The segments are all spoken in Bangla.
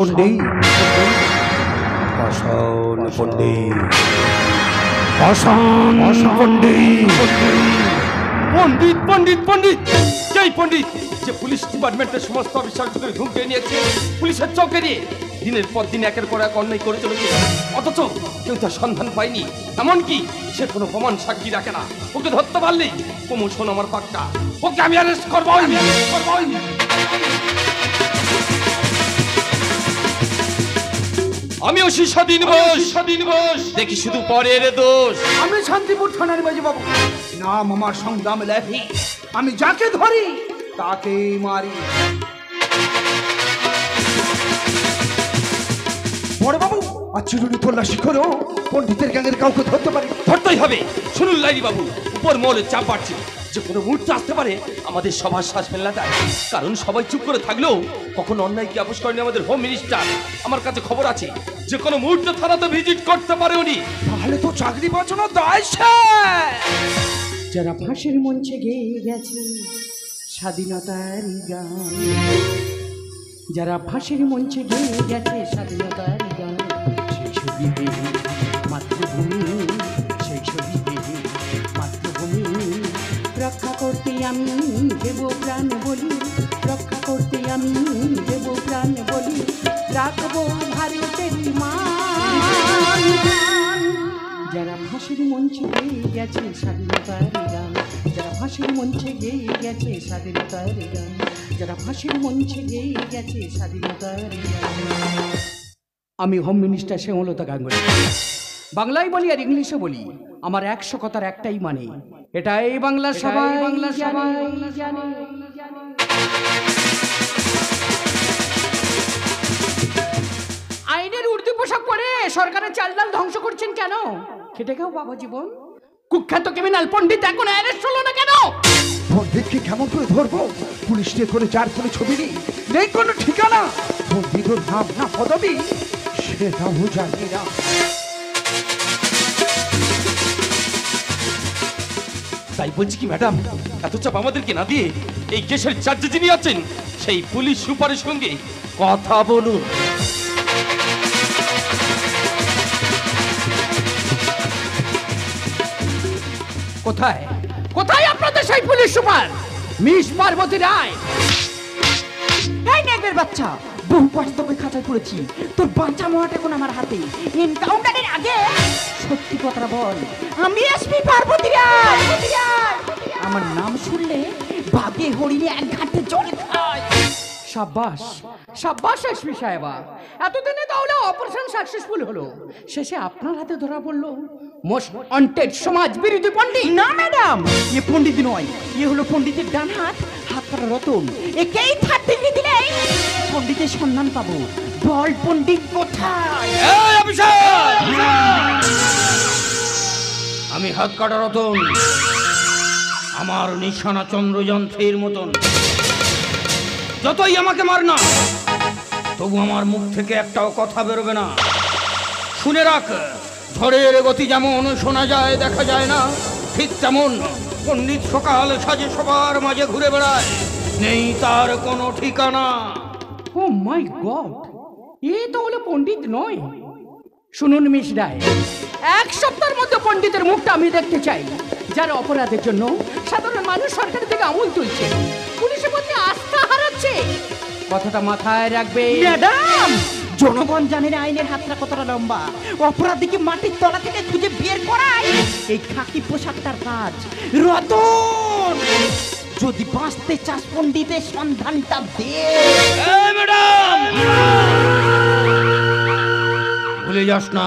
পণ্ডিত পাষাণ পণ্ডিত পাষাণ পণ্ডিত পণ্ডিত পণ্ডিত পণ্ডিত যেই পণ্ডিত যে পুলিশ ডিপার্টমেন্টের সমস্ত অফিসারদের ধুমকে নিয়েছে পুলিশের চৌকে নিয়ে দিনের পর দিন একের পর এক অন্যায় করে চলেছে, অথচ কেউ তার সন্ধান পায়নি। এমনকি সে কোনো প্রমাণ সাক্ষী রাখে না। ওকে ধরতে পারলেই প্রমোশন আমার পাক্কা। ওকে আমি অ্যারেস্ট করবোই। আমিও স্বাধীন বোস দেখি শুধু পরের দোষ। আমি শান্তিপুর থানার বাজি বাবু, নাম আমার সংগ্রাম লেখি। আমি যাকে ধরি তাকে মারি। বড় বাবু আচরণী তল্লাশি করো, পণ্ডিতের গ্যাংয়ের কাউকে ধরতে পারি। ধরতেই হবে। শুনুন লাইরি বাবু, উপর মহলে চাপ বাড়ছে, যে কোনো মুহূর্তে আসতে পারে আমাদের সবার শ্বাস ফেলা যায়। কারণ সবাই চুপ করে থাকলেও কখন অন্যায়কে আপোষ করেনি আমাদের হোম মিনিস্টার। আমার কাছে খবর আছে যে কোনো মুহূর্তে থানাতে ভিজিট করতে পারে উনি। তাহলে তো চাকরি বাঁচানো দায় স্যার। যারা ফাঁসির মঞ্চে গেয়ে গেছে স্বাধীনতার গান, যারা ফাঁসির মঞ্চে গেয়ে গেছে স্বাধীনতার গান, সেই ছবিতে মাতৃভূমি, সেই ছবিতে মাতৃভূমি রক্ষা করতে আমি দেব প্রাণ বলি, রক্ষা করতে আমি দেব প্রাণ বলি, রাখবো ভারতের মান। যারা ফাঁসির মঞ্চে গেয়ে গেছে স্বাধীনতার গান, যারা ফাঁসির মঞ্চে গেয়ে গেছে স্বাধীনতার গান, যারা ফাঁসির মঞ্চে গেয়ে গেছে স্বাধীনতার গান। আমি হোম মিনিস্টার শ্যামলতা গাঙ্গুলি। বাংলায় বলি আর ইংলিশে বলি, আমার 100 কথার একটাই মানে, এটাই বাংলা সবাই জানে। আইনের উর্দু পোশাক পরে সরকারের চাল ডাল ধ্বংস করছেন কেন? খেটে খাও বাবা জীবন। কুখ্যাত ক্রিমিনাল পণ্ডিত এখন অ্যারেস্ট হলো না কেন? পণ্ডিতকে কেমন করে ধরবো? পুলিশ নিয়ে করে যার কোনো ছবি নেই, নেই কোনো ঠিকানা। পণ্ডিতের নাম না পদবি সেটাও জানি না। তাই বলছি কি ম্যাডাম, এত চাপ আমাদেরকে না দিয়ে এই কেসের চার্জে যিনি আছেন সেই পুলিশ সুপারের সঙ্গে কথা বলুন। কোথায় কোথায় আপনাদের সেই পুলিশ সুপার মিস পার্বতী রায়? এই নেগের বাচ্চা, বহু বাস্তবে খাঁচায় পড়েছি, তোর বাঁচা মহাটা এখন আমার হাতে। এনকাউন্টারের আগে সত্যি কথাটা বল, আমি এসপি পার্বতী রায়। আমার নাম শুনলে বাঘে হরিণে এক ঘাটে জল খায়। সাব্বাস সাব্বাস এসপি সাহেবা, এতদিনে তাহলে অপারেশন সাকসেসফুল হলো, শেষে আপনার হাতে ধরা পড়লো মোস্ট ওয়ান্টেড সমাজ বিরোধী পণ্ডিত। না ম্যাডাম, এ পণ্ডিত নয়, এ হলো পণ্ডিতের ডান হাত, হাত কাটা রতন। একেই 3rd ডিগ্রি দিলেই পণ্ডিতের সন্ধান পাবো। বল পণ্ডিত কোথায়? এই অফিসার, আমি হাত কাটা রতন, আমার নিশানা চন্দ্রযন্ত্রের মতন। যতই আমাকে মার না, তবু আমার মুখ থেকে একটাও কথা বেরোবে না। শুনে রাখ, ঝড়ের গতি যেমন শোনা যায় দেখা যায় না, ঠিক তেমন পণ্ডিত সকাল সাজে সবার মাঝে ঘুরে বেড়ায়, নেই তার কোনো ঠিকানা। ও মাই গড, এ তো হলো পণ্ডিত নয়। শুনুন মিস রায়, 1 সপ্তাহের মধ্যে পণ্ডিতের মুখটা আমি দেখতে চাই, যার অপরাধের জন্য সাধারণ মানুষ সরকারের থেকে আঙুল তুলছে, পুলিশের প্রতি আস্থা হারাচ্ছে। কথাটা মাথায় রাখবে ম্যাডাম। জনগণ জানে না আইনের হাতটা কতটা লম্বা, অপরাধীকে মাটির তলা থেকে খুঁজে বের করাই এই খাকি পোশাকটার কাজ। রতন, যদি বাঁচতে চাস পণ্ডিতের সন্ধানটা দে। এই ম্যাডাম, ভুলে যাস না,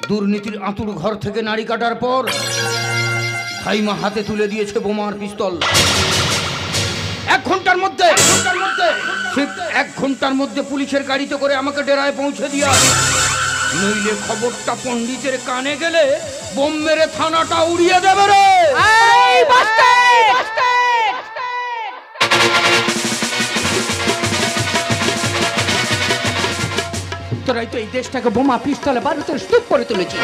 দুর্নীতির আঁতুড় ঘর থেকে নাড়ি কাটার পর ভাইমা হাতে তুলে দিয়েছে বোমার পিস্তল। 1 ঘন্টার মধ্যে ঠিক 1 ঘন্টার মধ্যে পুলিশের গাড়িতে করে আমাকে ডেরায় পৌঁছে দিয়া, নইলে খবরটা পণ্ডিতের কানে গেলে বোম মেরে থানাটা উড়িয়ে দেবে রে। এই বাস্টার্ড! তোরাই তো এই দেশটাকে বোমা পিস্তলে বারুদের স্তূপ করে তুলেছি।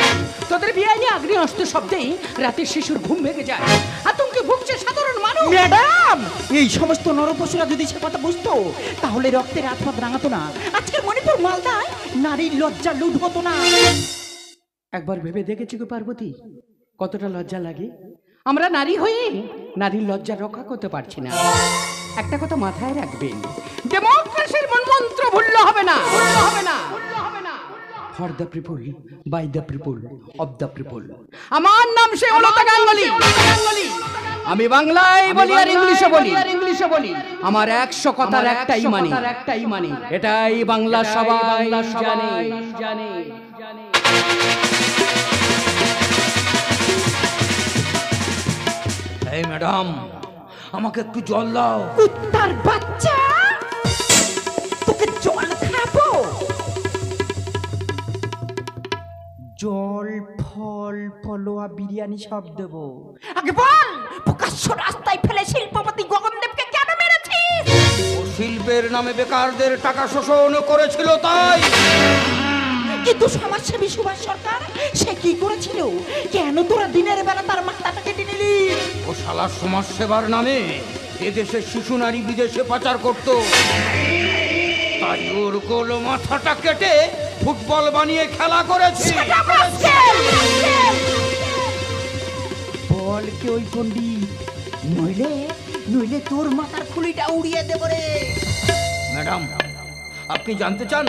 তোদের বেআইনি আগ্নেয়াস্ত্র শব্দেই রাতের শিশুর ঘুম ভেঙে যায়, আতঙ্কে ভুগছে সাধারণ মানুষ। ম্যাডাম, এই সমস্ত নরপশুরা যদি সে কথা বুঝতো তাহলে রক্তের আত্মা রাঙাতো না, আজকের মণিপুর মালদায় নারীর লজ্জা লুট হতো না। একবার ভেবে দেখেছি গো পার্বতী, কতটা লজ্জা লাগে। আমরা নারী হয়ে নারীর লজ্জা রক্ষা করতে পারছি না। একটা কথা মাথায় রাখবেন, ডেমোক্রেসির মন্ত্র ভুললে হবে না, ভুললে হবে না। For the people, by the people, of the people. আমার নাম সে অলতা গাঙ্গুলি। আমি বাংলায় বলি আর ইংলিশে বলি। আমার 100 কথার একটাই মানে, এটাই বাংলা সবাই জানে। এই ম্যাডাম, আমাকে একটু জল দাও। কুত্তার বাচ্চা, তোকে জল খাবো? জল, ফল, ফলোয়া, বিরিয়ানি সব দেবো। আগে বল, প্রকাশ্য রাস্তায় ফেলে শিল্পপতি গগনদেবকে কেন মেরেছিস? ও শিল্পের নামে বেকারদের টাকা শোষণ করেছিল তাই। কিন্তু সমাজসেবী সুভাষ সরকার সে কি করেছিল? কেন তোরা দিনের বেলা তার মাথাটা কেটে নিলি? ও শালা সমাজ সেবার নামে এদেশে শিশু নারী বিদেশে পাচার করত, তাই ওর গোল মাথাটা কেটে ফুটবল বানিয়ে খেলা করেছে। বল কে ওই পণ্ডিত, নইলে তোর মাথার খুলিটা উড়িয়ে দেব রে। ম্যাডাম, আপনি জানতে চান,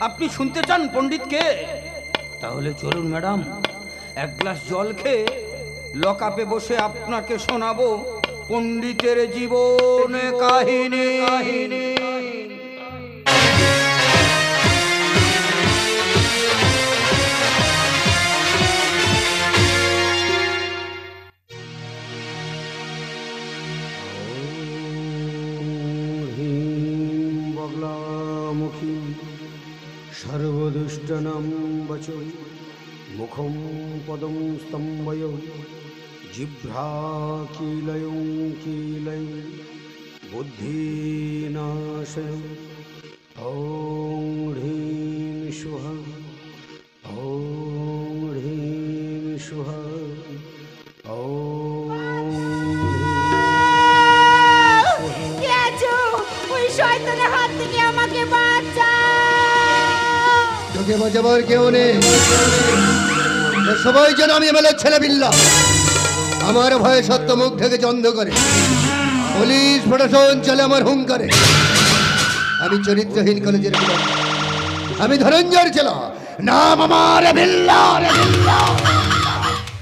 আপনি শুনতে চান পণ্ডিতকে? তাহলে চলুন ম্যাডাম, এক গ্লাস জল খেয়ে লকআপে বসে আপনাকে শোনাবো পণ্ডিতের জীবন কাহিনী। বগলামুখী সর্বদুষ্টনাম বচো মুখম পদম স্তম্ভয় জিহ্বা কিলয়ং কিলয়ং বুদ্ধিনাশয়ং ওং হ্রিং সুহা ওং হ্রিং সুহা ওং ওই শয়তানের হাত থেকে আমাকে বাঁচাও। তোকে বাঁচাবার কেউ নেই, সবাই যেন আমি এমএলএর ছেলে বিল্লা। আমার ভয়ে সত্য মুখ থেকে চন্দ করে, পুলিশ প্রশাসন চলে আমার হুঙ্কারে। আমি চরিত্রহীন কলেজের বিল্লা, আমি ধনঞ্জয়ের ছেলে, নাম আমার বিল্লা।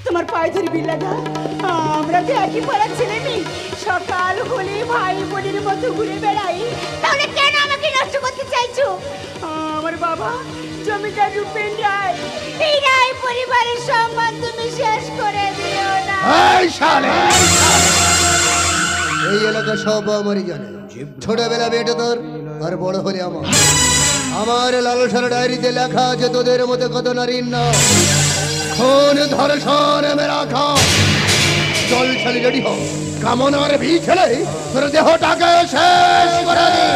তোমার পায়ে ধরি বিল্লাদা, আমরা তো একই পাড়ার ছেলে মেয়ে, সকাল হলে ভাই বোনের মতো ঘুরে বেড়াই, তাহলে কেন আমাকে নষ্ট করতে চাইছো? আমার বাবা জমিদার রূপেন রায়, এই রায় পরিবারের সম্মান তুমি শেষ করে দিও না। এই শালে, এই এলাকা সব আমারই জানে। ছোটবেলা বেটে তোর, আর বড় হলে আমার লালসার ডায়েরিতে লেখা আছে তোদের মতো কত নারীর নাম। খুন, ধর্ষণ, মেরা খা, চল ছেলে রেডি হ, কামনার বি ছেলে তোর দেহটাকে শেষ করে দে।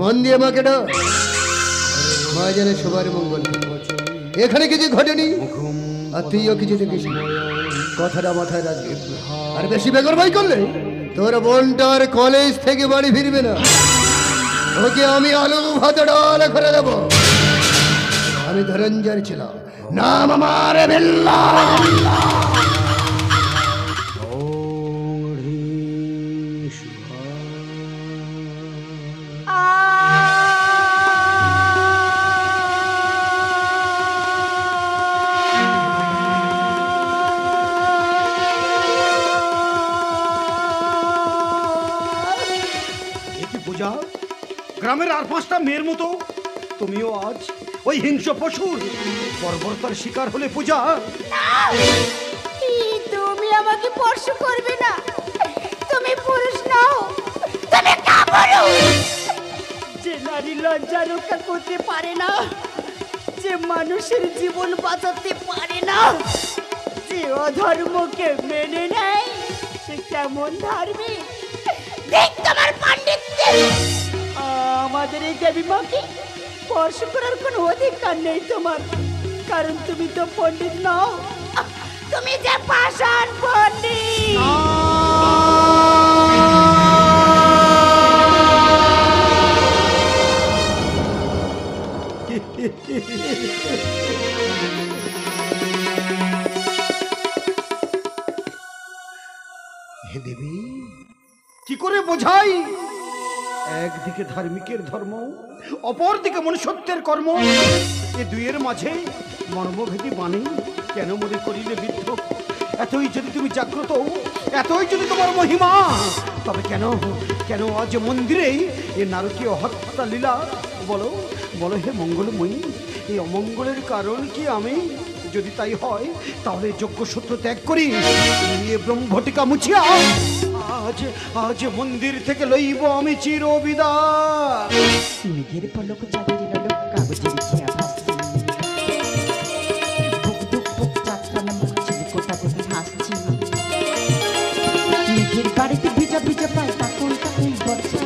মন দিয়ে মাকে ডাক, মা জানে সবার মঙ্গল। এখানে কিছু ঘটেনি আর তুইও কিছু দেখিস, কথাটা মাথায় রাখবি। আর বেশি বেগরবাই করলে তোর বোনটার কলেজ থেকে বাড়ি ফিরবে না, ওকে আমি আলু ভাত ডাল করে দেব। আমি ধনঞ্জয়ের ছিলাম, নাম আমার বিল্লা। গ্রামের আর 5টা মেয়ের মতো তুমিও আজ ওই হিংস্র পশুর বর্বরতার শিকার হলে পূজা। তুমি আমাকে স্পর্শ করবে না, তুমি পুরুষ নও, তুমি কাপুরুষ। যে যে নারী লজ্জা রক্ষা করতে পারে না, যে মানুষের জীবন বাঁচাতে পারে না, যে অধর্মকে মেনে নেয়, সে কেমন ধার্মিক। দেখ তোমার পাণ্ডিত্যে আমাদের এই দেবী মাকে স্পর্শ করার কোনো অধিকার নেই তোমার, কারণ তুমি তো পণ্ডিত নও, তুমি যে পাষাণ পণ্ডিত। হে দেবী, কি করে বোঝাই? একদিকে ধার্মিকের ধর্ম, অপরদিকে মনুষ্যত্বের কর্ম, এ দুইয়ের মাঝে মর্মভেদী বাণী কেন মনে করিলে বিদ্ধ? এতই যদি তুমি জাগ্রত, এতই যদি তোমার মহিমা, তবে কেন কেন আজ মন্দিরে এ নারকীয় হত্যা লীলা? বলো বলো হে মঙ্গলময়ী, এই অমঙ্গলের কারণ কি আমি? যদি তাই হয় তাহলে যোগ্য সূত্র ত্যাগ করি, এ ব্রহ্মটিকা মুছিয়া আজ আজ মন্দির থেকে লইব আমি চির বিদায়। মেঘের পলক চাঁদের ললক কাগজে লিখিয়া ভাসছি, বুক দুক বুক চাঁদখানা মুখ চিনি কোথা থেকে হাসছি। মেঘের বাড়িতে ভিজা ভিজা পায় তখন তখন বর্ষা,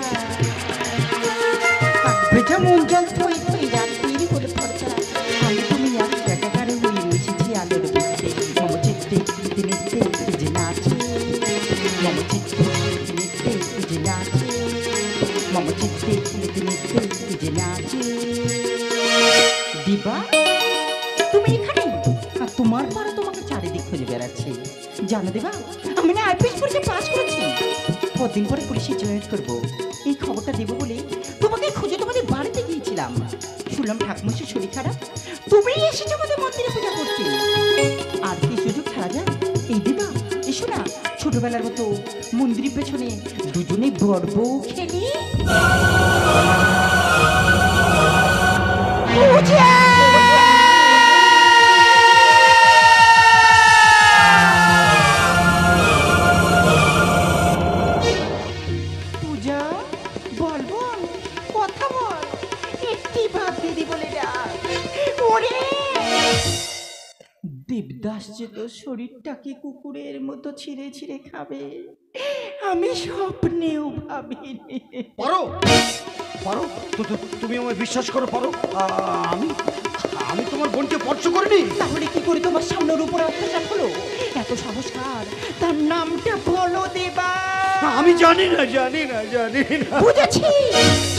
ভেজা মন জল থই থই রাত্রির হলে ফর্সা। আমি তুমি এক একাকারে হয়ে মিশেছি আলোর বৃত্তে, মম চিত্তে নিতে নিতে যে নাচে, মম চিত্তে নিতে নিতে যে নাচে, মম চিত্তে নিতে নিতে যে নাচে। দিবা তুমি এখানে, আর তোমার পরে তোমাকে চারিদিক খুঁজে বেড়াচ্ছে। জানো দেবা, আমি না আইপিএস পরীক্ষা পাস করেছি, কদিন পরে পুলিশে জয়েন করবো। এই খবরটা দেবো বলে তোমাকে খুঁজে তোমাদের বাড়িতে গিয়েছিলাম। শুনলাম ঠাকুমাসের শরীর খারাপ, তুমি এসেছো আমাদের মন্দিরে পূজা করতে। আর কি সুযোগ ছাড়া যায়? এই দেবা এসো না, ছোটবেলার মতো মন্দিরের পেছনে দুজনে বড় বউ খেলি। পূজা পূজা বল বল, কথা বল, একটি ভাব দিদি বলে ডাক। ওরে দেবদাস যে তোর শরীরটাকে কুকুরের মতো ছিঁড়ে ছিঁড়ে খাবে, আমি স্বপ্নেও ভাবিনি। পারো পারো তুমি আমায় বিশ্বাস করো, পারো। আমি আমি তোমার বোনকে স্পর্শ করিনি। তাহলে কি করে তোমার সামনের উপরে অত্যাচার হলো? এত সাহসকার, তার নামটা বলো দেবা। আমি জানি না জানি না জানি না। বুঝেছি,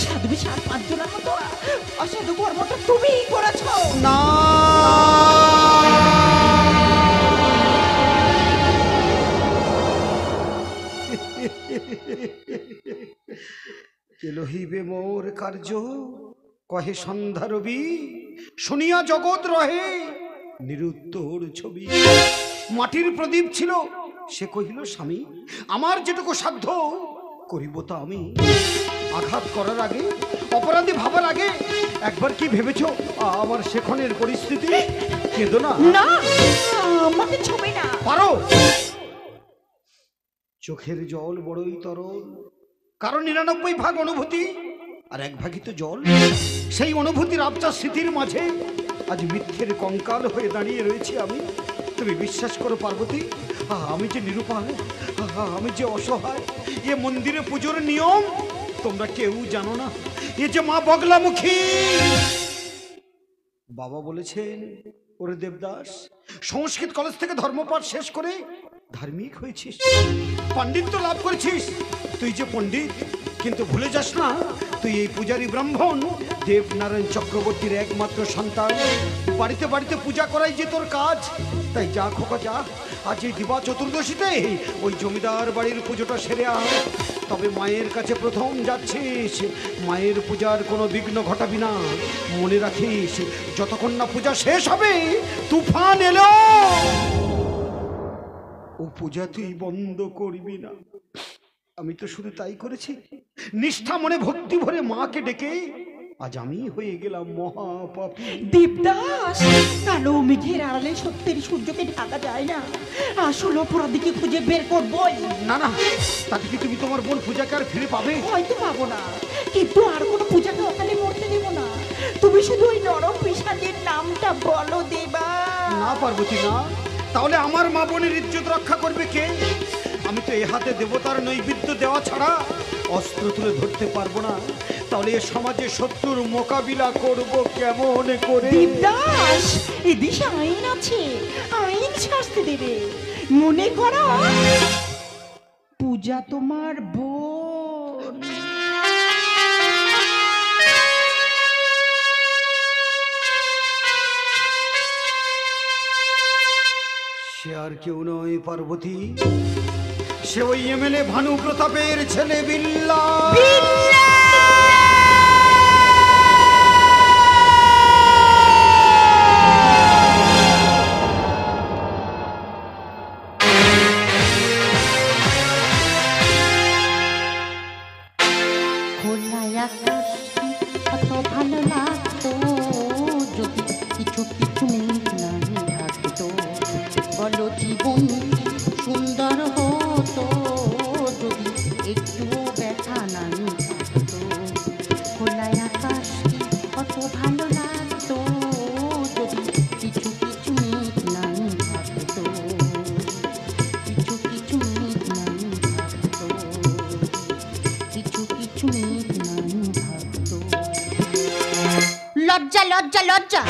সাধু সার পাঁচজনের মতো অসাধু কর্মটা তুমিই করেছো। না কে লহিবে মোর কার্য, কহে সন্ধ্যা রবি, শুনিয়া জগৎ রহে নিরুত্তর ছবি। মাটির প্রদীপ ছিল, সে কহিল স্বামী, আমার যেটুকু সাধ্য করিব তা আমি। আঘাত করার আগে, অপরাধী ভাবার আগে একবার কি ভেবেছো আমার সেখানের পরিস্থিতি? কেঁদো না। না, আমাকে ছবে না। পারো। চোখের জল বড়ই তরল, কারণ 99 ভাগ অনুভূতি আর 1 ভাগই তো জল। সেই অনুভূতির আবছা স্মৃতির মাঝে আজ মিথ্যের কঙ্কাল হয়ে দাঁড়িয়ে রয়েছি আমি। তুমি বিশ্বাস করো পার্বতী, আমি যে নিরুপায়, আমি যে অসহায়। এ মন্দিরে পুজোর নিয়ম তোমরা কেউ জানো না। এ যে মা বগলামুখী। বাবা বলেছেন, ওরে দেবদাস, সংস্কৃত কলেজ থেকে ধর্মপাঠ শেষ করে ধার্মিক হয়েছিস, পাণ্ডিত্য লাভ করেছিস। তুই যে পণ্ডিত, কিন্তু ভুলে যাস না তুই এই পূজারী ব্রাহ্মণ দেবনারায়ণ চক্রবর্তীর একমাত্র সন্তান। বাড়িতে বাড়িতে পূজা করাই যে তোর কাজ। তাই যা খোকা যা, আজ এই দিবা চতুর্দশীতে ওই জমিদার বাড়ির পুজোটা সেরে আয়। তবে মায়ের কাছে প্রথম যাচ্ছিস, মায়ের পূজার কোনো বিঘ্ন ঘটাবি না। মনে রাখিস, যতক্ষণ না পূজা শেষ হবে তুফান এলো, ও পূজা তুই বন্ধ করবি না। আমি তো শুধু তাই করেছি, নিষ্ঠা মনে ভক্তি ভরে মাকে ডেকে আজ আমি হয়ে গেলাম মহাপাপী। দেবদাস, কালো মেঘের আড়ালে সত্যের সূর্যকে ঢাকা যায় না। আসল অপরাধীকে খুঁজে বের করবই। না না, তাতে কি তুমি তোমার বোন পূজাকে আর ফিরে পাবে? হয়তো পাবো না, কিন্তু আর কোনো পূজাকে অকালে মরতে দেব না। তুমি শুধু ওই নরম পিসাদের নামটা বলো দেবা। না পার্বতী না, তাহলে আমার মা বোনের ইজ্জত রক্ষা করবে কে? আমি তো এ হাতে দেবতার নৈবেদ্য দেওয়া ছাড়া অস্ত্র তুলে ধরতে পারবো না। তাহলে এ সমাজে শত্রুর মোকাবিলা করব কেমন করে? দেবদাস, এ দেশে আইন আছে, আইন শাস্তি দেবে। মনে করো পূজা তোমার বোন। সে আর কেউ নয় পার্বতী, সে ওই এমএলএ ভানু প্রতাপের ছেলে বিল্লা। খোলা আকাশ কত ভালো লাগতো যদি কিছু কিছু মেঘ নাই থাকতো, বলো জীবন সুন্দর হতো যদি একটুও ব্যথা নাই থাকতো। খোলা আকাশ কত ভালো লাগতো যদি কিছু কিছু মেঘ নাই থাকতো, কিছু কিছু মেঘ নাই থাকতো, কিছু কিছু মেঘ নাই থাকতো। লজ্জা লজ্জা লজ্জা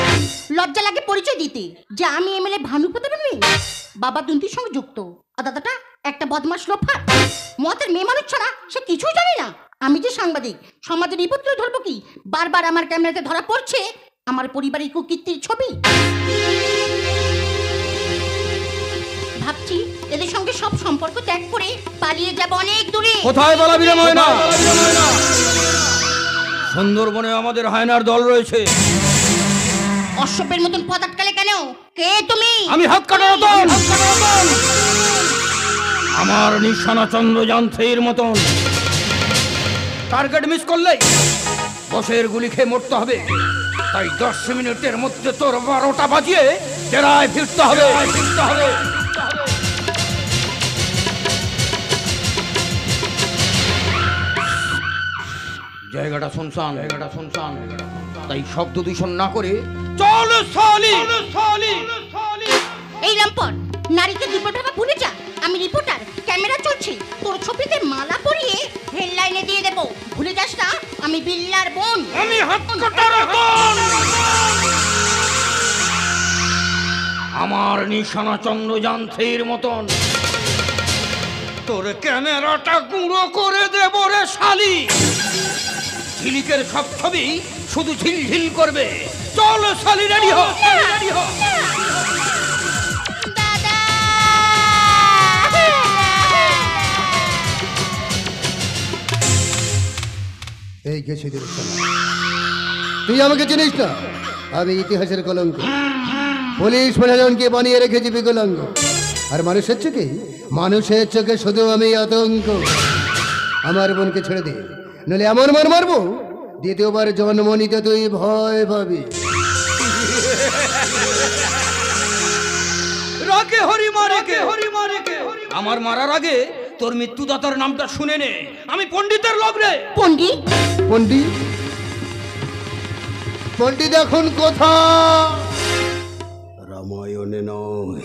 লজ্জা লাগে পরিচয় দিতে যে আমি এমএলএ ভানু প্রতাপের মেয়ে, বাবা দুন্তির সঙ্গে যুক্ত। আর দাদাটা একটা বদমাশ লোফার, মতের মেয়ে মানুষ ছাড়া সে কিছুই জানি না। আমি যে সাংবাদিক, সমাজের বিপদ তুলে ধরবো কি? বারবার আমার ক্যামেরাতে ধরা পড়ছে আমার পরিবারের কুকীর্তির ছবি। ভাবছি এদের সঙ্গে সব সম্পর্ক ত্যাগ করে পালিয়ে যাব অনেক দূরে। কোথায় বলা বিরাময় না। সুন্দরবনে আমাদের হায়নার দল রয়েছে। অশ্বপের মতন পথ আটকালে কেন? কে তুমি? আমি হাত কাটা রতন। আমার নিশানা চন্দ্রযান্ত্রের মতন। টার্গেট মিস করলেই বসের গুলি খেয়ে মরতে হবে। তাই 10 মিনিটের মধ্যে তোর 12টা বাজিয়ে ডেরায় ফিরতে হবে। জায়গাটা শুনশান, তাই শব্দ দূষণ না করে চল সালি। এই লম্পট, নারীকে রিপোর্টার ভুলে যা। আমি রিপোর্টার, ক্যামেরা চলছে, তোর ছবিতে মালা পরিয়ে হেডলাইনে দিয়ে দেব। ভুলে যাস না আমি বিল্লার বোন। আমি হাত কাটা রতন। আমার নিশানা চন্দ্রযান্ত্রের মতন তোর ক্যামেরাটা গুঁড়ো করে দেব রে শালি। ঝিলিকের সব ছবি শুধু ঝিলঝিল করবে। চল শালি, রেডি হ। দাদা এই গেছে তুই আমাকে চিনিস না? আমি ইতিহাসের কলঙ্ক, পুলিশ প্রশাসনকে বানিয়ে রেখেছি বিকলাঙ্গ। আর মানুষের চোখে শুধু আমি আতঙ্ক। আমার বোনকে ছেড়ে দে, নইলে এমন মার মারবো দ্বিতীয়বার জন্ম নিতে তুই ভয় পাবি। রাকে হরি মারে কে। আমার মারার আগে তোর মৃত্যুদাতার নামটা শুনে নে। আমি পণ্ডিতের লোক রে। পণ্ডিত? পণ্ডিত পণ্ডিত এখন কোথা? রামায়ণে নয়,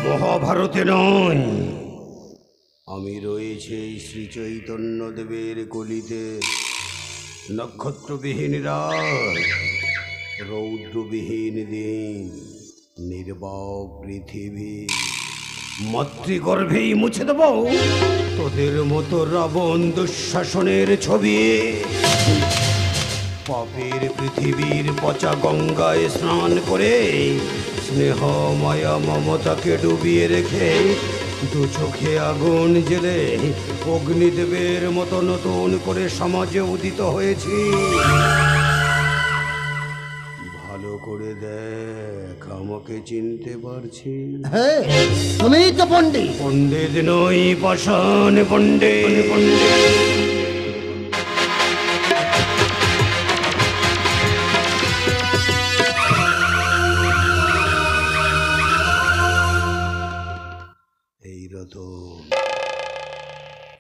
মহাভারতে নয়, আমি রয়েছে শ্রী চৈতন্য দেবের কলিতে। নক্ষত্রবিহীন রাত, রৌদ্রবিহীন দিন, নির্বাক পৃথিবী, মাতৃগর্ভেই মুছে দেব তোদের মতো রাবণ দুঃশাসনের ছবি। পাপের পৃথিবীর পচা গঙ্গায় স্নান করে স্নেহ মায়া মমতাকে ডুবিয়ে রেখে দু চোখে আগুন জেলে অগ্নিদেবের মতো নতুন করে সমাজে উদিত হয়েছি। ভালো করে দেখ, আমাকে চিনতে পারছি? হ্যাঁ, তুমিই তো পণ্ডিত। পণ্ডিত নই, পাষাণ পণ্ডিত।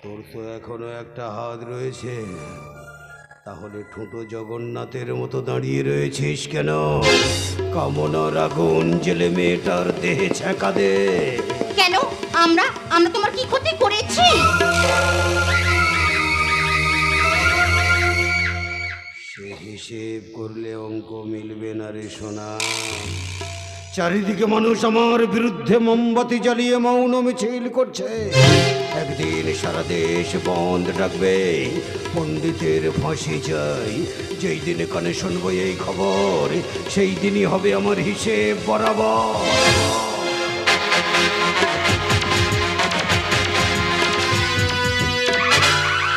তোর তো এখনো একটা হাত রয়েছে, তাহলে ঠোঁটো জগন্নাথের মতো দাঁড়িয়ে রয়েছিস কেন? কামনার আগুন জেলে মেয়েটার দেহে ছ্যাঁকা দে। কেন? আমরা আমরা তোমার কি ক্ষতি করেছি? সে হিসেব করলে অঙ্ক মিলবে না রে সোনা। চারিদিকে মানুষ আমার বিরুদ্ধে মোমবাতি জ্বালিয়ে মৌন মিছিল করছে। একদিন সারা দেশ বন্ধ ডাকবে, পণ্ডিতের ফাঁসি চাই। যেই দিনে কানে শুনবো এই খবর, সেই দিনই হবে আমার হিসেব বরাবর।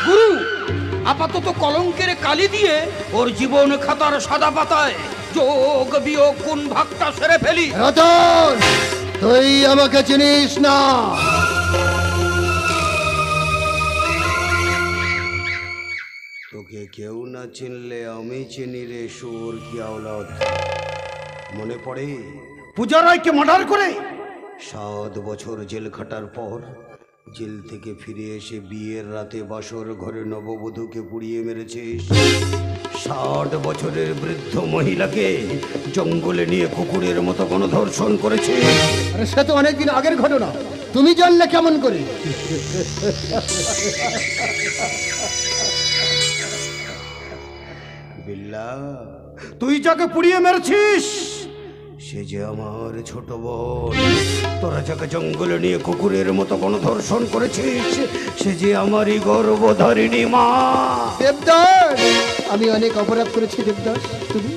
গুরু, আপাতত কলঙ্কের কালি দিয়ে ওর জীবন খাতার সাদা পাতায় যোগ বিয়োগ কোন ভাগটা সেরে ফেলি। রতন, তুই আমাকে চিনিস না। তোকে কেউ না চিনলে আমি চিনি রে সুর কি আওলাদ। মনে পড়ে পূজা রায়কে মার্ডার করে 7 বছর জেল খাটার পর জেল থেকে ফিরে এসে বিয়ের রাতে বাসর ঘরে নববধূকে পুড়িয়ে মেরেছিস। 60 বছরের বৃদ্ধ মহিলাকে জঙ্গলে নিয়ে কুকুরের মতো গণধর্ষণ করেছিস। আরে সে তো অনেকদিন আগের ঘটনা, তুমি জানলে কেমন করে? বিল্লা, তুই যাকে পুড়িয়ে মেরেছিস সে যে আমার ছোট বোন। তোরা যাকে জঙ্গলে নিয়ে কুকুরের মতো গণধর্ষণ করেছিস, সে যে আমারই গর্ভধারিণী মা। দেবদাস, আমি অনেক অপরাধ করেছি দেবদাস, তুমি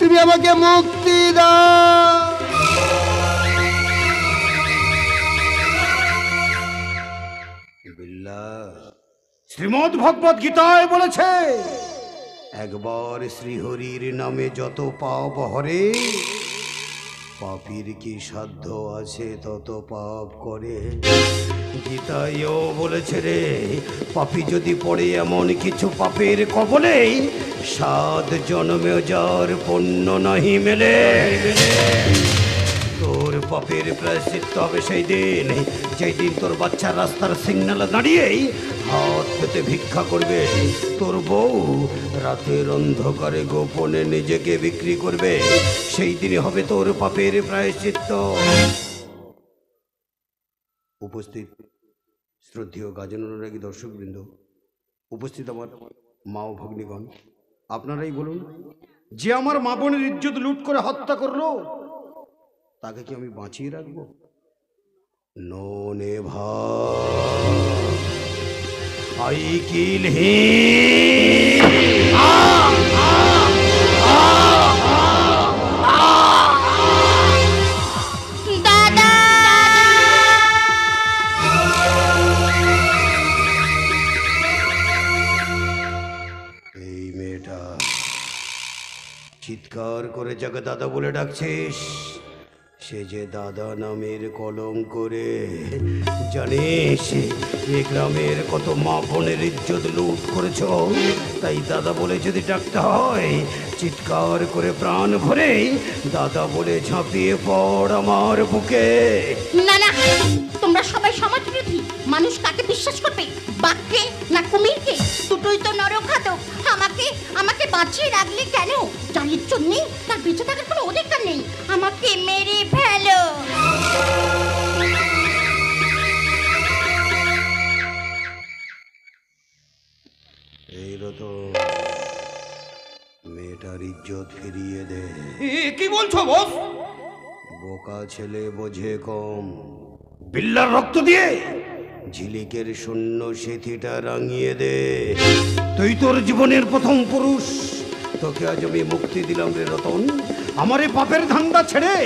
তুমি আমাকে মুক্তি দাও। বিল্লা, শ্রীমদ্ ভগবত গীতায় বলেছে, একবার শ্রীহরির নামে যত পাপ হরে, পাপীর কি সাধ্য আছে তত পাপ করে। গীতায়ও বলেছে রে, পাপী যদি পড়ে এমন কিছু পাপের কবলে, 7 জন্মেও যার পুণ্য নাহি মেলে। তোর পাপের প্রায়শ্চিত্ত হবে সেই দিন, যেই দিন তোর বাচ্চা রাস্তার সিগন্যালে দাঁড়িয়েই হাত পেতে ভিক্ষা করবে। তোর বউ রাতের অন্ধকারে গোপনে নিজেকে বিক্রি করবে, সেই দিনই হবে তোর পাপের প্রায়শ্চিত্ত। উপস্থিত শ্রদ্ধেয় গাজন অনুরাগী দর্শকবৃন্দ, উপস্থিত আমার মা ও ভগ্নীগণ, আপনারাই বলুন, যে আমার মা বোনের ইজ্জত লুট করে হত্যা করলো, তাকে কি আমি বাঁচিয়ে রাখবো? নে ভা আই কিল হি। দাদা, এই মেয়েটা চিৎকার করে যাকে দাদা বলে ডাকছিস, সে যে দাদা নামের কলঙ্ক করে। জানিস এ গ্রামের কত মা বোনের ইজ্জত লুট করেছ, তাই দাদা বলে যদি ডাকতে হয়, চিৎকার করে প্রাণ ভরে দাদা বলে ঝাঁপিয়ে পড় আমার বুকে। না না, তোমরা সবাই সমাজ বিরোধী। মানুষ কাকে বিশ্বাস করবে, বাঘকে না কুমিরকে? দুটোই তো নরখাদক। আমাকে আমাকে বাঁচিয়ে রাখলে কেন? যার ইজ্জত নেই তার বেঁচে থাকার কোনো অধিকার নেই। আমাকে মেরে ফেলো। এই রতন, মেয়েটার ইজ্জত ফিরিয়ে দে। কি বলছো বস? বোকা ছেলে বোঝে কম। বিল্লার রক্ত দিয়ে ঝিলিকের শূন্য সেথিটা রাঙিয়ে দে। তুই তোর জীবনের প্রথম পুরুষ, তোকে আজ আমি মুক্তি দিলাম রে রতন। আমার এই পাপের ধান্দা ছেড়ে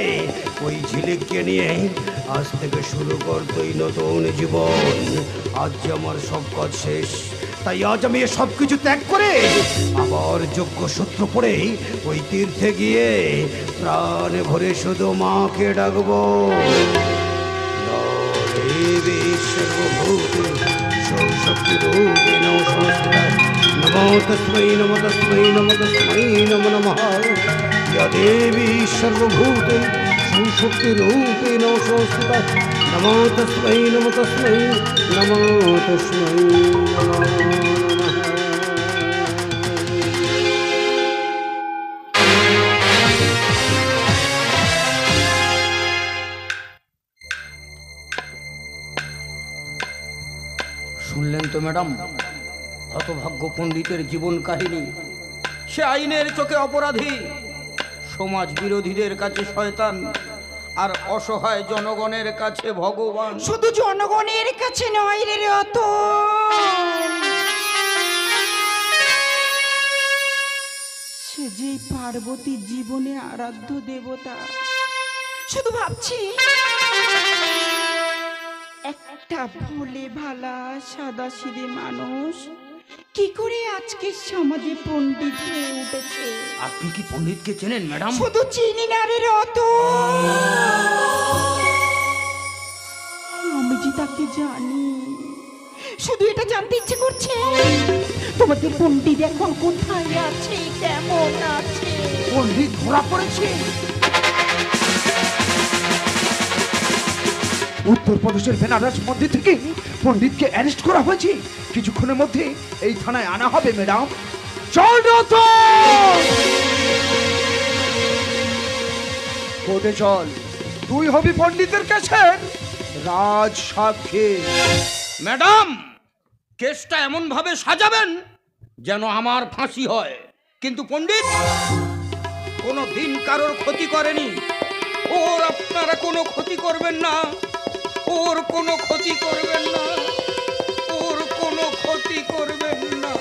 ওই ঝিলিককে নিয়ে আজ থেকে শুরু কর তুই নতুন জীবন। আজ যে আমার সব কাজ শেষ, তাই আজ আমি সব কিছু ত্যাগ করে আবার যোগ্য সূত্র পড়ে ওই তীর্থে গিয়ে প্রাণ ভরে শুধু মাকে ডাকবো। দেবী সর্বভূতে সৌশক্তিরূপেণ সংস্থিতা, নমো তস্मै নমো তস্मै নমো তস্मै নমো নমঃ। या देवी सर्वभूते শক্তি রূপে নমস্কৃত নমো তস্मै নমো তস্मै নমো তস্मै নমো নমঃ। শুনলেন তো ম্যাডাম, হতভাগ্য পণ্ডিতের জীবন কাহিনী। সে আইনের চোখে অপরাধী, সমাজ বিরোধীদের কাছে শয়তান, আর অসহায় জনগণের কাছে ভগবান। শুধু জনগণের কাছে নয় রে রতন, সে যে পার্বতীর জীবনে আরাধ্য দেবতা। শুধু ভাবছি একটা ভোলে ভালা সাদা সিধে মানুষ কি করে আজকের সমাজে পণ্ডিত হয়ে উঠেছে। আপনি কি পণ্ডিতকে চেনেন ম্যাডাম? শুধু চিনি না রে রতন, আমি যে তাকে জানি। শুধু এটা জানতে ইচ্ছে করছে তোমাদের পণ্ডিত এখন কোথায় আছে, কেমন আছে। পণ্ডিত ধরা পড়েছে। উত্তরপ্রদেশের বেনারস মন্দির থেকে পণ্ডিতকে অ্যারেস্ট করা হয়েছে। কিছুক্ষণের মধ্যে এই থানায় আনা হবে ম্যাডাম। চল রতন, কোর্টে চল, তুই হবি পণ্ডিতের কাছে রাজ সাক্ষী। ম্যাডাম, কেসটা এমন ভাবে সাজাবেন যেন আমার ফাঁসি হয়। কিন্তু পণ্ডিত কোনো দিন কারোর ক্ষতি করেনি। ওর আপনারা কোনো ক্ষতি করবেন না, ওর কোনো ক্ষতি করবেন না, ওর কোনো ক্ষতি করবেন না।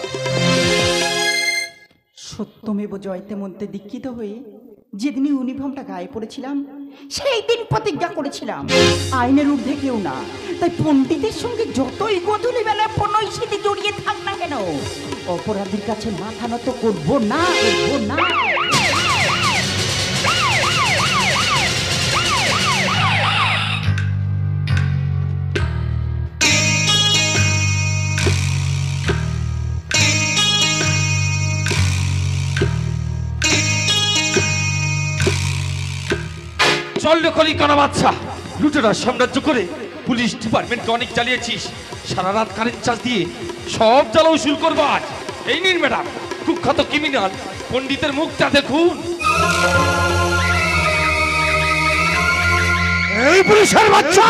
সত্যমেব জয়তে মন্ত্রে দীক্ষিত হয়ে যেদিন ইউনিফর্মটা গায়ে পড়েছিলাম, সেই দিন প্রতিজ্ঞা করেছিলাম আইনের ঊর্ধ্বে কেউ না। তাই পণ্ডিতের সঙ্গে যতই গধূলি বেলা পনৈশীতে জড়িয়ে থাক না কেন, অপরাধীর কাছে মাথা নত করবো না, করবো না। চল রে কলিকানা বাচ্চা, লুটেরার সাম্রাজ্য করে পুলিশ ডিপার্টমেন্টকে অনেক জ্বালিয়েছিস। সারা রাত কারেন্ট চার্জ দিয়ে সব জ্বালা উসুল করবো আজ। এই নিন ম্যাডাম, কুখ্যাত ক্রিমিনাল পণ্ডিতের মুখটা দেখুন। এই পুলিশের বাচ্চা,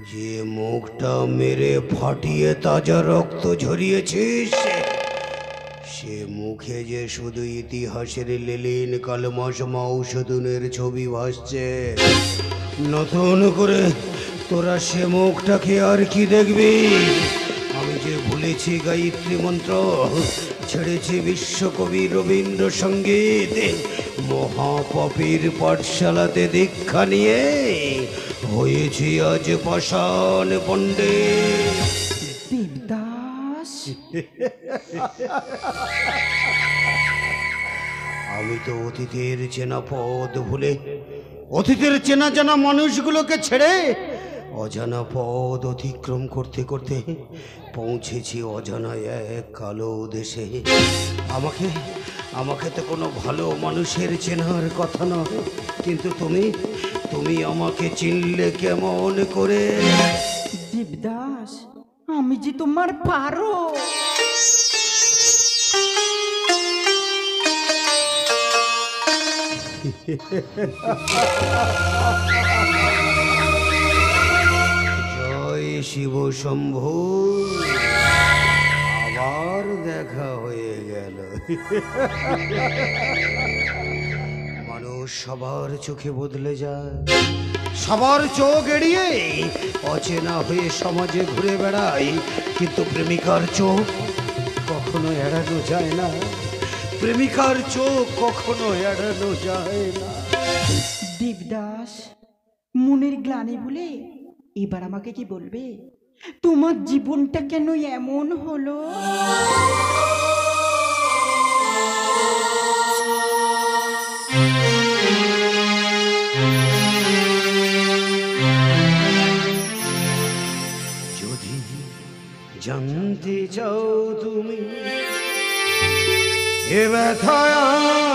যে মুখটা মেরে ফাটিয়ে তাজা রক্ত ঝরিয়েছিস, সে মুখে যে শুধু ইতিহাসের লেলিন কালমাস মৌসুদুনের ছবি ভাসছে। নতুন করে তোরা সে মুখটাকে আর কি দেখবি? আমি যে ভুলেছি গায়ত্রী মন্ত্র, ছেড়েছি বিশ্বকবি রবীন্দ্রসঙ্গীত, মহাপাপীর পাঠশালাতে দীক্ষা নিয়ে হয়েছি আজ পাষাণ পণ্ডিত। দেবদাস, আমি তো অতীতের চেনা পথ ভুলে, অতীতের চেনা জানা মানুষগুলোকে ছেড়ে অজানা পথ অতিক্রম করতে করতে পৌঁছেছি অজানা এক কালো দেশে। আমাকে তো কোনো ভালো মানুষের চেনার কথা নয়, কিন্তু তুমি আমাকে চিনলে কেমন করে? দেবদাস, আমি যে তোমার পারো। জয় শিব শম্ভু, আবার দেখা হয়ে গেল। মানুষ সবার চোখে বদলে যায়, সবার চোখ এড়িয়ে অচেনা হয়ে সমাজে ঘুরে বেড়ায়, কিন্তু প্রেমিকার চোখ কখনো এড়ানো যায় না। প্রেমিকার চোখ কখনো এড়ানো যায় না। দেবদাস, মনের গ্লানি বলে এবার আমাকে কি বলবে? তোমার জীবনটা কেন এমন হলো? যদি জানতে চাও তুমি এ ব্যথা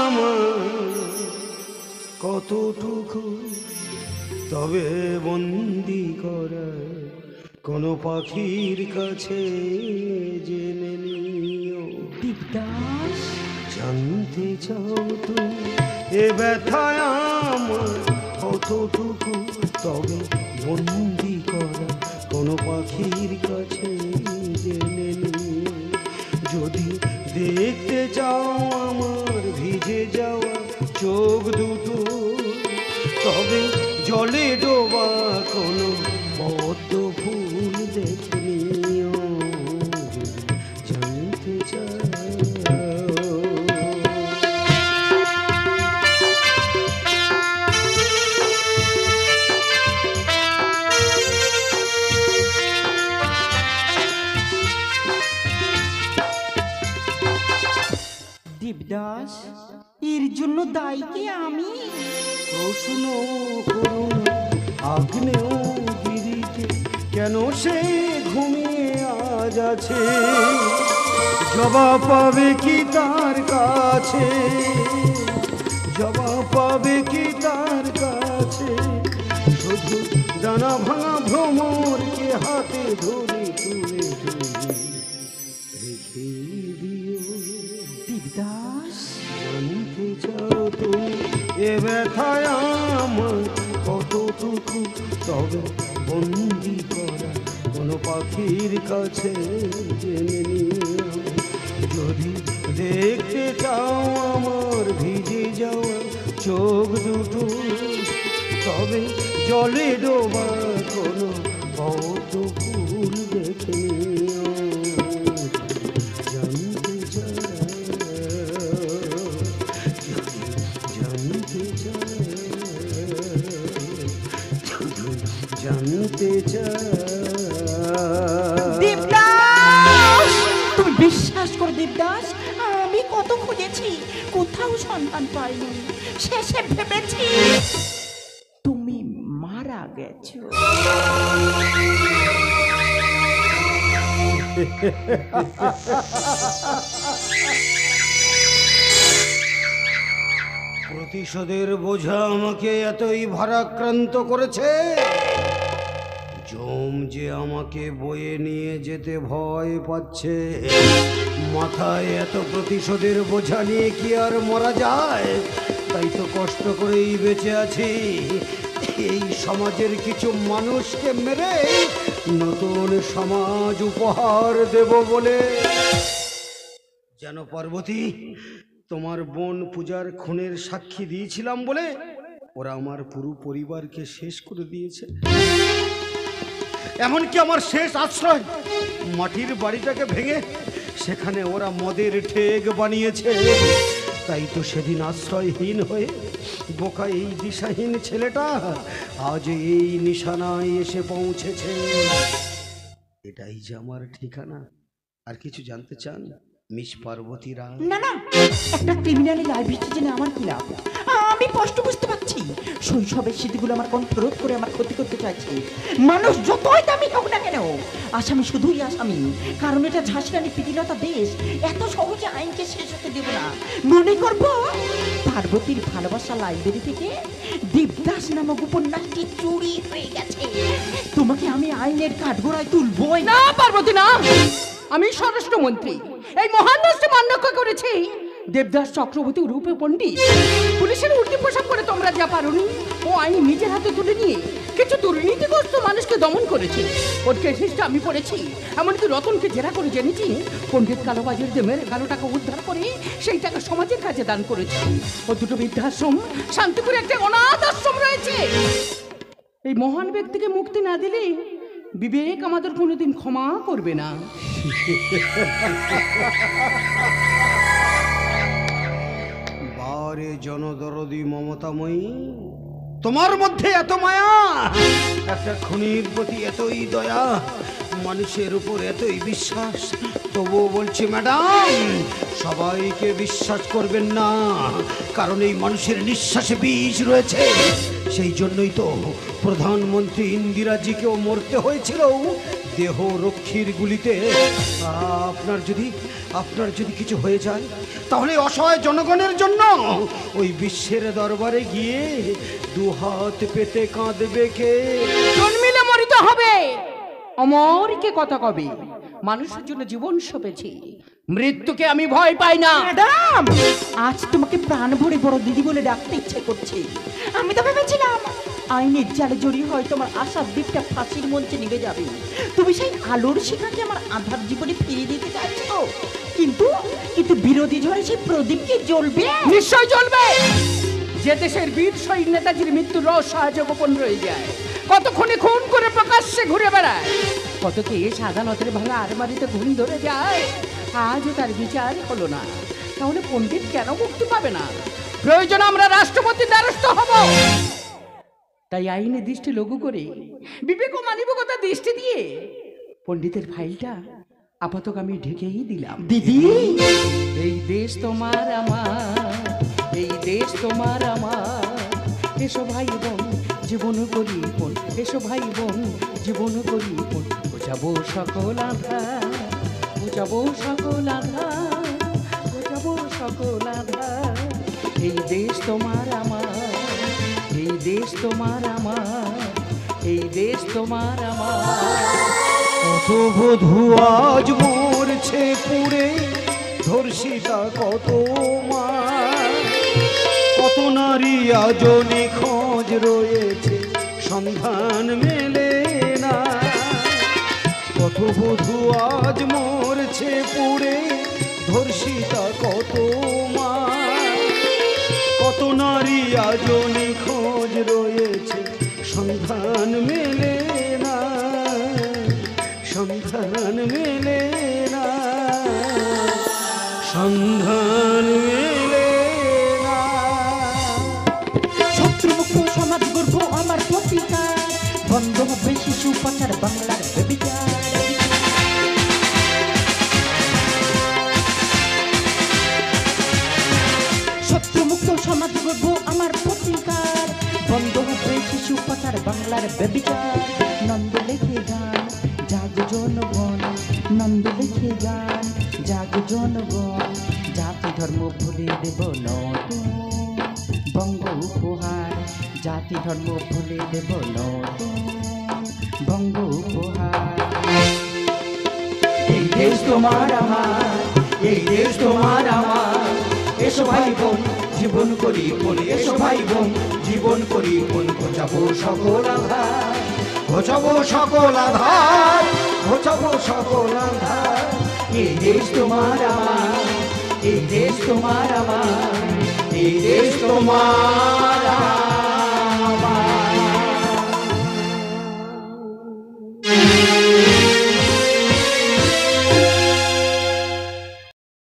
আমার, কতটুকু তবে বন্দি করা কোন পাখির কাছে জেনে নিও। দেবদাস জানতে চাও তুমি এ ব্যথায় আমার কতটুকু তবে বন্দি করা কোন পাখির কাছে জেনে নিও। যদি দেখতে চাও আমার ভিজে যাওয়া চোখ দুটো তবে জলে ডোবা কোনো পদ্ম ফুল দেখে নিও। জানতে চাও দেবদাস এর জন্য দায়ী কি আমি? প্রশ্ন করুন আগ্নেয়গিরিতে কেন সে ঘুমিয়ে আজ আছে, জবাব পাবে কি তার কাছে, জবাব পাবে কি তার কাছে। শুধু ডানা ভাঙা ভ্রমরকে হাতে ধরে তুলে তুলে রেখে দিও। দেবদাস জানতে চাও তুমি এ ব্যথায় আমার কতটুকু তবে বন্দি করা কোনো পাখির কাছে জেনে নিও। যদি দেখতে চাও আমার ভিজে যাওয়া চোখ দুটো তবে জলে ডোবা কোনো পদ্ম ফুল দেখে নিও। জানতে চাও জানতে চাও জানতে চাও। দেবদাস তুমি বিশ্বাস করো দেবদাস, আমি কত খুঁজেছি কোথাও সন্ধান পাইনি। শেষে ভেবেছি তুমি মারা গেছো। প্রতিশোধের বোঝা আমাকে এতই ভারাক্রান্ত করেছে, যম যে আমাকে বয়ে নিয়ে যেতে ভয় পাচ্ছে। মাথায় এত প্রতিশোধের বোঝা নিয়ে কি আর মরা যায়? তাই তো কষ্ট করেই বেঁচে আছি, এই সমাজের কিছু মানুষকে মেরে নতুন সমাজ উপহার দেব বলে। যেন পার্বতী তোমার বোন পূজার খুনের সাক্ষী দিয়েছিলাম বলে ওরা আমার পুরো পরিবারকে শেষ করে দিয়েছে। এমনকি আমার শেষ আশ্রয় মাটির বাড়িটাকে ভেঙে সেখানে ওরা মদের ঠেক বানিয়েছে। তাই তো সেদিন আশ্রয়হীন হয়ে বোকা এই দিশাহীন ছেলেটা আজ এই নিশানায় এসে পৌঁছেছে। এটাই যে আমার ঠিকানা। আর কিছু জানতে চান মিস পার্বতী রায়? না না, একটা ক্রিমিনালের লাইব্রেরিতে জেনে আমার কি লাভ? আমি কষ্ট বুঝতে পারছি। শৈশবের স্মৃতিগুলো আমার কণ্ঠরোধ করে আমার ক্ষতি করতে চাইছে। মানুষ যতই দামি হোক না কেন, আসামি শুধুই আসামি। কারণ এটা ঝাঁসি রানী প্রীতিলতা দেশ, এত সহজে আইনকে শেষ হতে দেব না। মনে করব পার্বতীর ভালোবাসা লাইব্রেরি থেকে দেবদাস নামক উপন্যাসটি চুরি হয়ে গেছে। তোমাকে আমি আইনের কাঠগড়ায় তুলবই না। পার্বতী না, আমি স্বরাষ্ট্রমন্ত্রী। এই মহান দেশকে মান্যতা করেছি দেবদাস চক্রবর্তী রূপে পণ্ডিত। পুলিশের উর্দি পোশাক করে তোমরা যা পারোনি, ও আইন নিজের হাতে তুলে নিয়ে কিছু দুর্নীতিগ্রস্ত মানুষকে দমন করেছে। ওর কেসটা আমি পড়েছি। এমনকি রতনকে জেরা করে জেনেছি পণ্ডিত কালোবাজির মেরে 11 টাকা উদ্ধার করে সেই টাকা সমাজের কাছে দান করেছে। ও দুটো বৃদ্ধাশ্রম, শান্তিপুরে একটা অনাথ আশ্রম রয়েছে। এই মহান ব্যক্তিকে মুক্তি না দিলে বিবেক আমাদের কোনোদিন ক্ষমা করবে না। বারে জনদরদি মমতাময়ী, তোমার মধ্যে এত মায়া, একটা খুনির প্রতি এতই দয়া, মানুষের উপর এতই বিশ্বাস। তবুও বলছি ম্যাডাম, সবাইকে বিশ্বাস করবেন না, কারণ এই মানুষের নিঃশ্বাসে বিষ রয়েছে। সেই জন্যই তো প্রধানমন্ত্রী ইন্দিরাজিকেও মরতে হয়েছিল দেহ রক্ষীর গুলিতে আপনার যদি কিছু হয়ে যায়, তাহলে অসহায় জনগণের জন্য ওই বিশ্বের দরবারে গিয়ে দুহাত পেতে কাঁদবে কে? জন্মিলে মরিতে হবে, অমরকে কথা কবে। মানুষের জন্য জীবন সঁপেছি, মৃত্যুকে আমি ভয় পাই না। ম্যাডাম, আজ তোমাকে প্রাণ ভরে বড় দিদি বলে ডাকতে ইচ্ছে করছে। আমি তো ভেবেছিলাম আইনের জালে জড়িয়ে হয় তোমার আশার দ্বীপটা ফাঁসির মঞ্চে নিভে যাবে। তুমি সেই আলোর শিখাকে আমার আধার জীবনে ফিরিয়ে দিতে চাইছো, কিন্তু কিন্তু বিরোধী ঝড়ে সেই প্রদীপকে জ্বলবে। নিশ্চয় জ্বলবে। যে দেশের বীর শহীদ নেতাজির মৃত্যুর রহস্য গোপন রয়ে যায়, কতক্ষণে খুন করে প্রকাশ্যে ঘুরে বেড়ায়, কতকে সাধারণতের ভাঙা আলমারিতে ঘুম ধরে যায়, আজও তার বিচার হলো না। তাহলে পণ্ডিত কেন মুক্তি পাবে না? প্রয়োজন আমরা রাষ্ট্রপতির দ্বারস্থ হব। তাই আইনের দৃষ্টি লঘু করে, বিবেক ও মানবিকতা দৃষ্টি দিয়ে পণ্ডিতের ফাইলটা আপাতত আমি ঢেকেই দিলাম। দিদি, এই দেশ তোমার আমার, এই দেশ তোমার আমার, এসো ভাই বোন জীবন করি বোন, এসো ভাই বোন জীবন করি বোন, বুঝাবো সকল আধার, বুঝাবো সকল আধার, বুঝাবো সকল আধার। এই দেশ তোমার আমার, এই দেশ তোমার আমার, এই দেশ তোমার আমার। কত বধূ আজ মরছে পুড়ে, ধর্ষিতা কত মা, কত নারী আজ নিখোঁজ রয়েছে, সন্ধান মেলে না। কত বধূ আজ মরছে পুড়ে, ধর্ষিতা কত মা, কত নারী আজ নিখোঁজ রয়েছে, সন্ধান মেলে না, সন্ধান মেলে না, সন্ধান মেলে না। শত্রুমুক্ত সমাজ গর্ব আমার প্রতিকার, বন্ধ হবে শিশু পাচার, বাংলার বেবিচার। শত্রুমুক্ত সমাজ গর্ব আমার প্রতিকার, বন্ধ হবে শিশু পাচার, বাংলার বেবিচার। নন্দ লেখে গান জাগ জনগণ, নন্দ লেখে গান জাগ জনগণ, জাতি ধর্ম ভুলে দেব নতুন বঙ্গ উপহার, জাতি ধর্ম ভুলে দেব নতুন বঙ্গ উপহার। এই দেশ তোমার আমার, এই দেশ তোমার আমার, এসো ভাই বোন জীবন করি বোন, এসো ভাই বোন জীবন করি বোন, ঘোচাবো সকল আধার, ঘোচাবো সকল আধার, ঘোচাবো সকল আধার। এই দেশ তোমার আমার, এই দেশ তোমার আমার, এই দেশ তোমার।